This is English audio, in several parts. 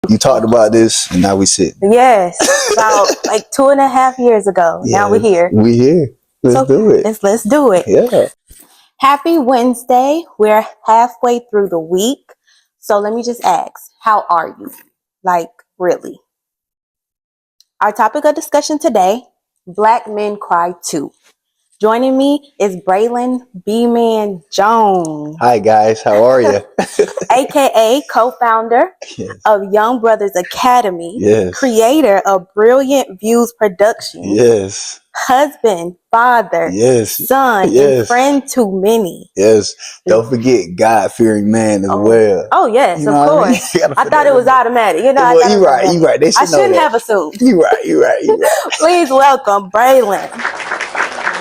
You talked about this, and now we sit. Yes, about like 2.5 years ago. Yeah, now we're here. We here. Let's do it. Let's do it. Yeah. Happy Wednesday. We're halfway through the week. So let me just ask, how are you? Like, really? Our topic of discussion today, Black Men Cry Too. Joining me is Breylon B-Man Jones. Hi, guys. How are you? AKA co-founder of Youngbrothersacademy, creator of Brilliantviewsproductions, husband, father, son, and friend to many. Don't forget God-fearing man as well. Oh, yes, of course. I thought it was automatic. You know, you right. I shouldn't have assumed. You right. Please welcome Breylon.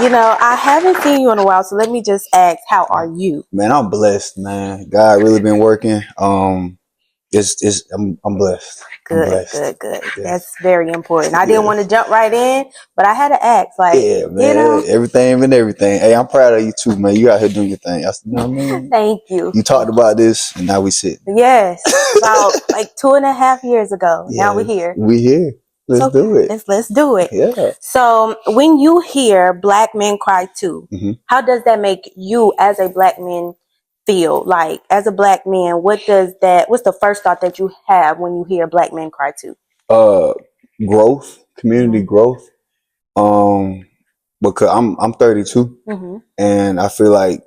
You know, I haven't seen you in a while, so let me just ask, how are you? Man, I'm blessed, man. God really been working. I'm blessed. Good. Yes. That's very important. I didn't want to jump right in, but I had to ask, like, man, you know, everything. Hey, I'm proud of you too, man. You out here doing your thing. You know what I mean? Thank you. You talked about this, and now we sit. Yes, about like 2.5 years ago. Now we're here. We here. Let's do it. Let's do it. Yeah. So when you hear Black Men Cry Too, how does that make you as a Black man feel? Like, as a Black man, what's the first thought that you have when you hear Black Men Cry Too? Growth, community growth. Because I'm 32, and I feel like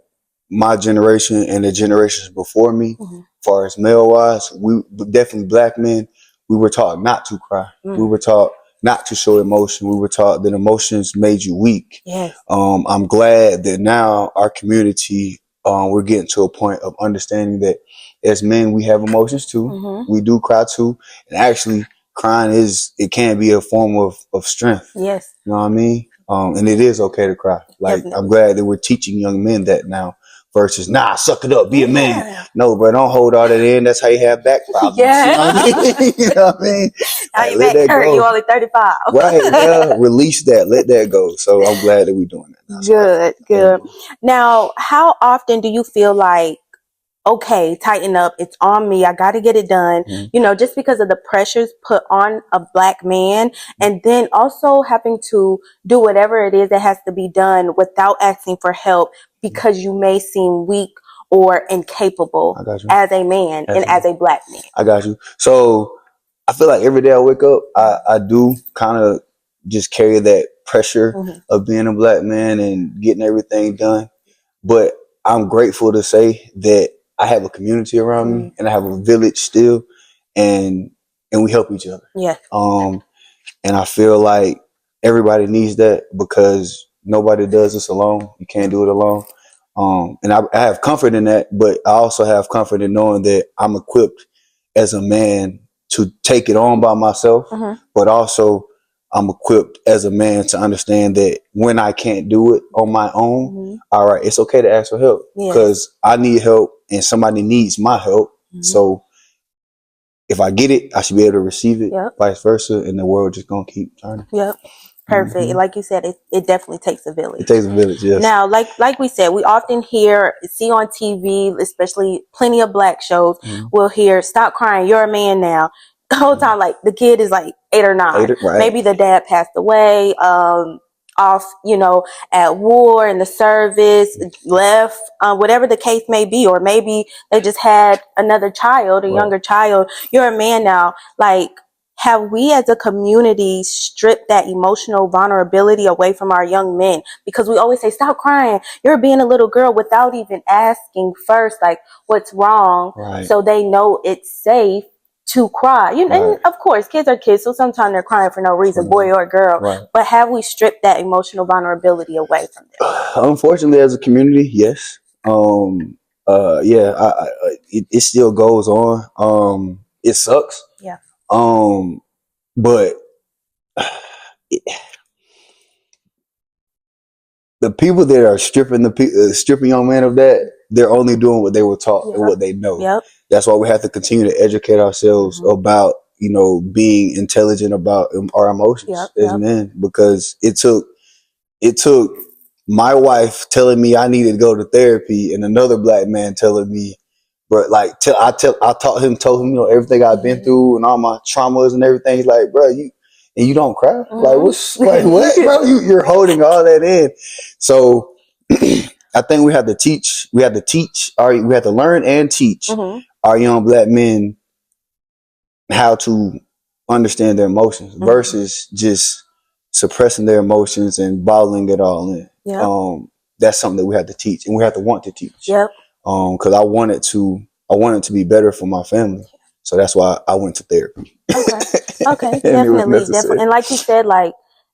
my generation and the generations before me, as far as male wise, we definitely Black men. We were taught not to cry. We were taught not to show emotion. We were taught that emotions made you weak. Yes. I'm glad that now our community, we're getting to a point of understanding that as men, we have emotions too. We do cry too. And actually, crying can be a form of strength. Yes. You know what I mean? And it is okay to cry. Like, definitely. I'm glad that we're teaching young men that now. Versus, suck it up, be a man. No, bro, don't hold all that in. That's how you have back problems. Yeah. You know what I mean? Now you back hurt. You only 35. Right. Yeah. Release that. Let that go. So I'm glad that we're doing that now. Good. Now, how often do you feel like, okay, tighten up, it's on me, I got to get it done, you know, just because of the pressures put on a Black man, and then also having to do whatever it is that has to be done without asking for help because you may seem weak or incapable as a man and as a Black man? I got you. So I feel like every day I wake up, I do kind of just carry that pressure of being a Black man and getting everything done. But I'm grateful to say that I have a community around me, and I have a village still, and we help each other. Yeah. And I feel like everybody needs that because nobody does this alone. You can't do it alone. And I have comfort in that, but I also have comfort in knowing that I'm equipped as a man to take it on by myself, but also I'm equipped as a man to understand that when I can't do it on my own, all right, it's okay to ask for help because I need help and somebody needs my help. So if I get it, I should be able to receive it, vice versa, and the world just gonna keep turning. Yep. Perfect. Like you said, it definitely takes a village. It takes a village, yes. Now, like we said, we often see on TV, especially plenty of Black shows, we'll hear, stop crying, you're a man now. The whole time, like, the kid is like 8 or 9. Right. Maybe the dad passed away, off, you know, at war, in the service, left, whatever the case may be, or maybe they just had another child, a younger child. You're a man now. Like, have we as a community stripped that emotional vulnerability away from our young men? Because we always say, stop crying, you're being a little girl, without even asking first, like, what's wrong, so they know it's safe to cry. You know, and of course, kids are kids, so sometimes they're crying for no reason, boy or girl. But have we stripped that emotional vulnerability away from them? Unfortunately, as a community, yes. It still goes on. It sucks. Yeah. But the people that are stripping young men of that, they're only doing what they were taught and what they know. That's why we have to continue to educate ourselves about, you know, being intelligent about our emotions as men, because it took my wife telling me I needed to go to therapy and another Black man telling me bro, like I told him, you know, everything I've been through and all my traumas and everything. He's like, bro, you don't cry? Like, what's like what, bro? You're holding all that in. So I think we have to teach. We have to learn and teach our young black men how to understand their emotions versus just suppressing their emotions and bottling it all in. Yep. That's something that we have to teach, and we have to want to teach. Yep. Because I wanted to be better for my family, so that's why I went to therapy. Okay, definitely. And like you said, like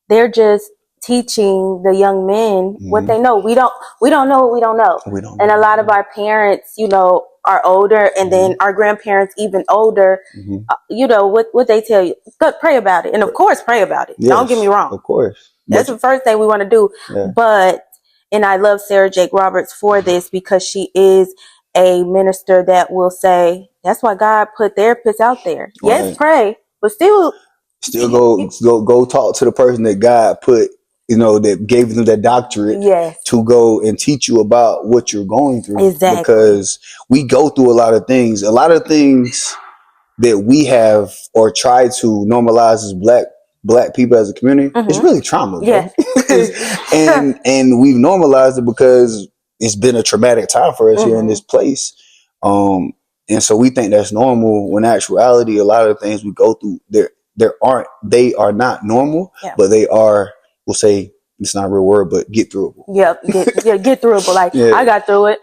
they're just teaching the young men what they know. We don't know what we don't know. And a lot of our parents, you know, are older, and then our grandparents even older. You know what they tell you? Go pray about it, and of course pray about it. Yes, don't get me wrong. Of course, that's the first thing we want to do. Yeah. But and I love Sarah Jake Roberts for this because she is a minister that will say that's why God put therapists out there. Right. Yes, pray, but still go talk to the person that God put, you know, that gave them that doctorate to go and teach you about what you're going through. Exactly. Because we go through a lot of things that we have or try to normalize as black people as a community. It's really trauma, bro. and we've normalized it because it's been a traumatic time for us here in this place. And so we think that's normal when in actuality, a lot of the things we go through they are not normal, but they are, we'll say, it's not a real word, but get throughable. Yep, get throughable. Like I got through it.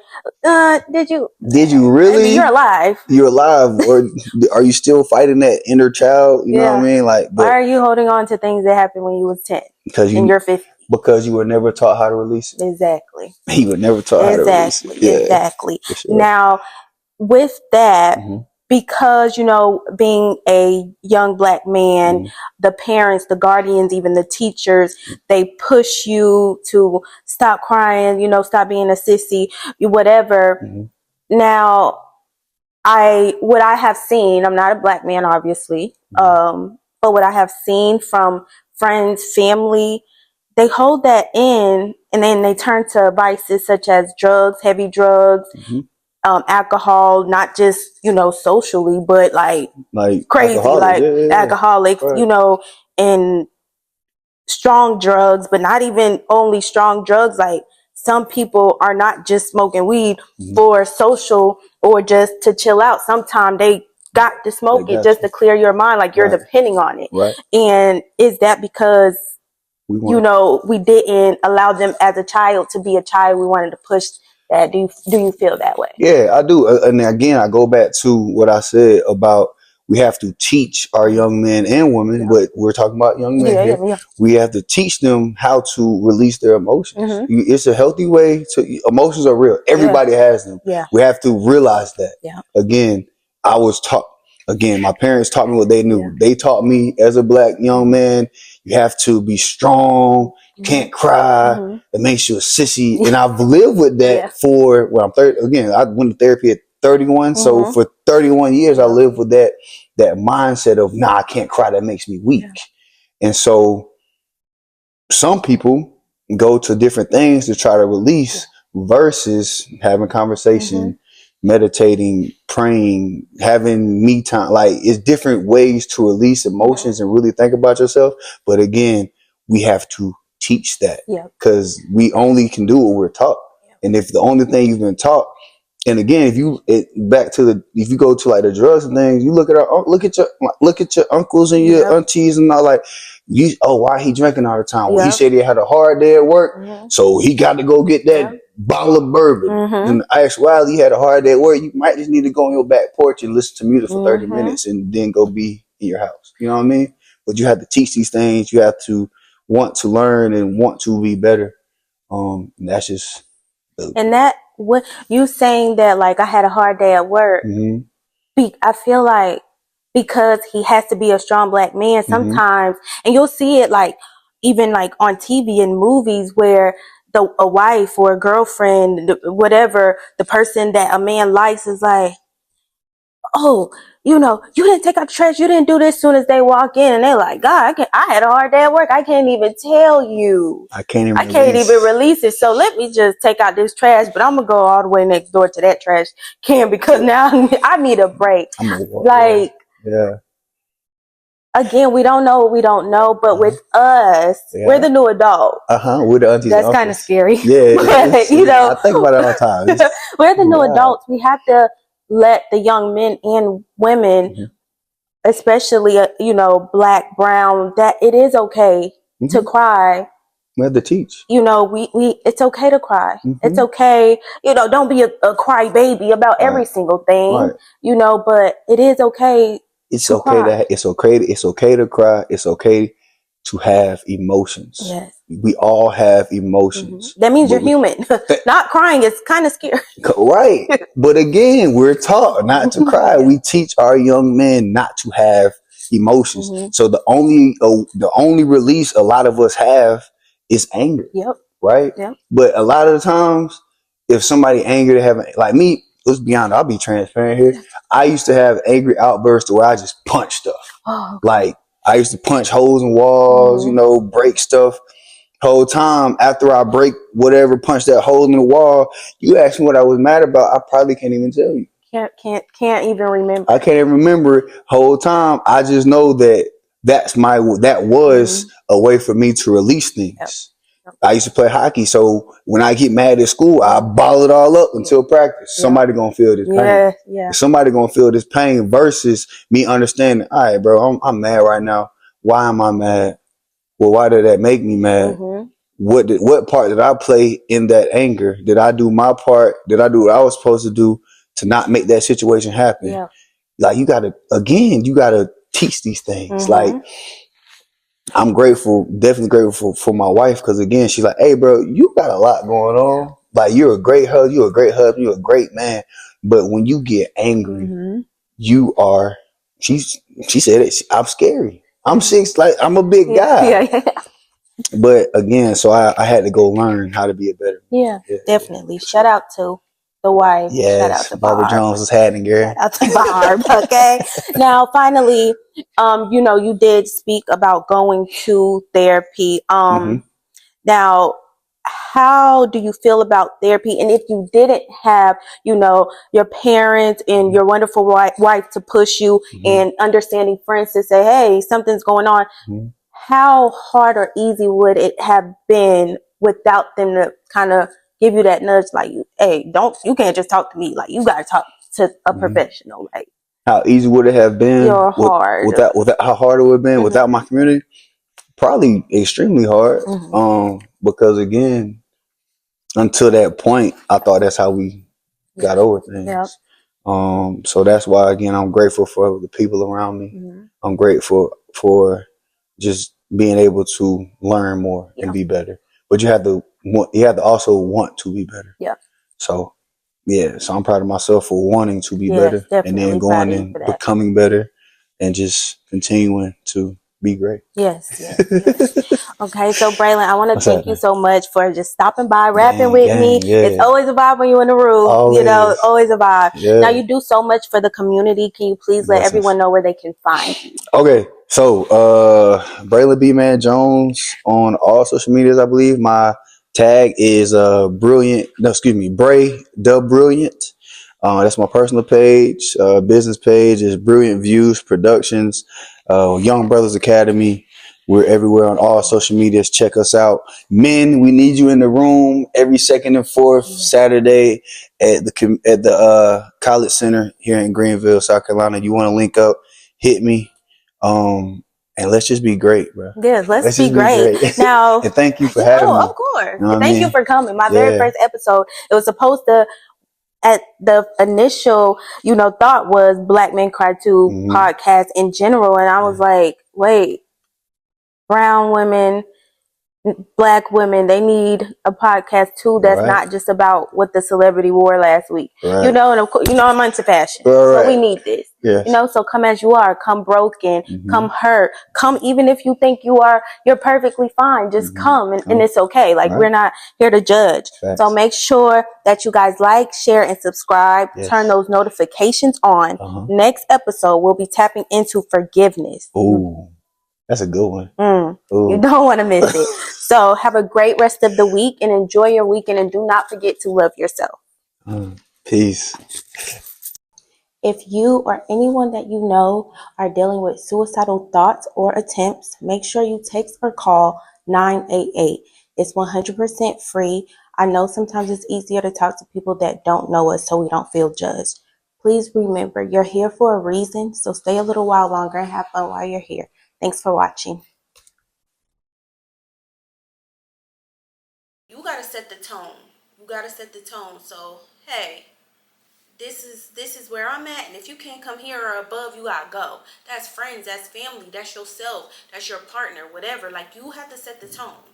Did you really? I mean, you're alive. You're alive, or are you still fighting that inner child? You know what I mean? Like, why are you holding on to things that happened when you was 10? Because you're 50. Because you were never taught how to release it. Exactly. You were never taught how to release it. Exactly. Sure. Now, with that. Because, you know, being a young black man, the parents, the guardians, even the teachers, they push you to stop crying, you know, stop being a sissy, whatever. Now, what I have seen, I'm not a black man, obviously, but what I have seen from friends, family, they hold that in and then they turn to vices such as drugs, heavy drugs, alcohol, not just, you know, socially, but like crazy, alcoholics, right. You know, and strong drugs, but not even only strong drugs. Like some people are not just smoking weed for social or just to chill out. Sometimes they got to smoke it just to clear your mind, like you're depending on it. Right. And is that because, you know, we didn't allow them as a child to be a child? We wanted to push that. Do you feel that way? Yeah, I do. And again, I go back to what I said about we have to teach our young men and women, but we're talking about young men here. Yeah. We have to teach them how to release their emotions. It's a healthy way to. Emotions are real. Everybody has them. Yeah. We have to realize that. Yeah. Again, I was taught. Again, my parents taught me what they knew. Yeah. They taught me as a black young man, you have to be strong. Can't cry. It makes you a sissy. And I've lived with that for, I'm 30. Again, I went to therapy at 31. So for 31 years, I lived with that mindset of, I can't cry. That makes me weak. Yeah. And so some people go to different things to try to release versus having conversation, meditating, praying, having me time. Like it's different ways to release emotions and really think about yourself. But again, we have to teach that because we only can do what we're taught. And if the only thing you've been taught, and again, if you go to like the drugs and things, you look at your uncles and your aunties and all, like, why he drinking all the time? Well, he said he had a hard day at work, so he got to go get that bottle of bourbon. And actually, he had a hard day at work. You might just need to go on your back porch and listen to music for 30 minutes and then go be in your house. You know what I mean? But you have to teach these things. You have to want to learn and want to be better. And that's just. And that, what you saying that, like, I had a hard day at work. I feel like because he has to be a strong black man sometimes, and you'll see it like even like on TV and movies where a wife or a girlfriend, whatever, the person that a man likes is like, oh, you didn't take out the trash, you didn't do this. As soon as they walk in, and they're like, God, I had a hard day at work. I can't even tell you. I can't even release it. So let me just take out this trash, but I'm gonna go all the way next door to that trash can because now I need a break. Yeah. Again, we don't know what we don't know, but with us, we're the new adult. We're the aunties. That's kind of scary. Yeah, but, I think about it all the time. We're the new adults. We have to let the young men and women, especially Black, brown, that it is okay to cry. We have to teach. It's okay to cry. It's okay. Don't be a cry baby about every single thing. But it is okay. It's okay it's okay to cry. It's okay to have emotions. Yes. We all have emotions. That means you're human. Not crying is kind of scary. Right. But again, we're taught not to cry. We teach our young men not to have emotions. So the only release a lot of us have is anger. Yep. Right? Yep. But a lot of the times, if somebody angry to have, like me, let's be honest, I'll be transparent here. I used to have angry outbursts where I just punch stuff. Oh, okay. Like I used to punch holes in walls, break stuff. Whole time after I break whatever, punch that hole in the wall, you ask me what I was mad about, I probably can't even tell you. Can't even remember. I can't even remember. Whole time, I just know that that was a way for me to release things. Yep. I used to play hockey, so when I get mad at school, I ball it all up until practice. Somebody gonna feel this pain. Yeah. Somebody gonna feel this pain versus me understanding. All right, bro, I'm mad right now. Why am I mad? Well, why did that make me mad? What part did I play in that anger? Did I do my part? Did I do what I was supposed to do to not make that situation happen? Yeah. Like you gotta teach these things. Like I'm definitely grateful for my wife, because again, she's like, hey bro, you got a lot going on. Like you're a great husband, you're a great man. But when you get angry, she said it, I'm scary. I'm 6, like I'm a big guy. Yeah. But again, so I had to go learn how to be a better man. Yeah, definitely. Shout out to the wife. Yes, shout out to Barbara Jones was happening, girl. Shout out to Barb. Okay. Now, finally, you did speak about going to therapy. Now, how do you feel about therapy? And if you didn't have, your parents and your wonderful wife to push you and understanding friends to say, hey, something's going on. How hard or easy would it have been without them to kind of give you that nudge, like, hey, you can't just talk to me, like you got to talk to a professional. Like, how easy would it have been? Hard. Without how hard it would have been without my community? Probably extremely hard. Because again, until that point, I thought that's how we got over things. Yep. So that's why, again, I'm grateful for the people around me. I'm grateful for just being able to learn more and be better. But you have to also want to be better. Yeah. So I'm proud of myself for wanting to be better, and then going and becoming better, and just continuing to be great. Yes. Okay, so Breylon, I want to thank you so much for just stopping by, rapping with me. It's always a vibe when you're in the room. Always a vibe. Now, you do so much for the community. Can you please let everyone know where they can find you? Okay, so Breylon B-Man Jones on all social medias, I believe. My tag is Breydabrilliant. That's my personal page. Business page is Brilliantviewsproductions. Youngbrothersacademy. We're everywhere on all social medias. Check us out. Men, we need you in the room every second and fourth Saturday at the College Center here in Greenville, South Carolina. You want to link up? Hit me. And let's just be great, bro. Yes, let's be great. Now, and thank you for having me. Of course. Thank you for coming. My very first episode, it was supposed to, at the initial, thought was Black Men Cry Too podcast in general. And I was like, wait, brown women, Black women, they need a podcast too that's not just about what the celebrity wore last week. And of course, I'm into fashion. So we need this. Yes. You know, so come as you are, come broken, Mm-hmm. come hurt, come even if you think you're perfectly fine, just come and it's okay. Like, we're not here to judge. Facts. So make sure that you guys like, share, and subscribe. Yes. Turn those notifications on. Next episode, we'll be tapping into forgiveness. Ooh, that's a good one. You don't want to miss it. So have a great rest of the week and enjoy your weekend, and do not forget to love yourself. Peace. If you or anyone that you know are dealing with suicidal thoughts or attempts, make sure you text or call 988. It's 100% free. I know sometimes it's easier to talk to people that don't know us so we don't feel judged. Please remember, you're here for a reason, so stay a little while longer and have fun while you're here. Thanks for watching. You got to set the tone. You got to set the tone. So, hey, this is where I'm at, and if you can't come here or above, you gotta go. That's friends, that's family, that's yourself, that's your partner, whatever. Like, you have to set the tone.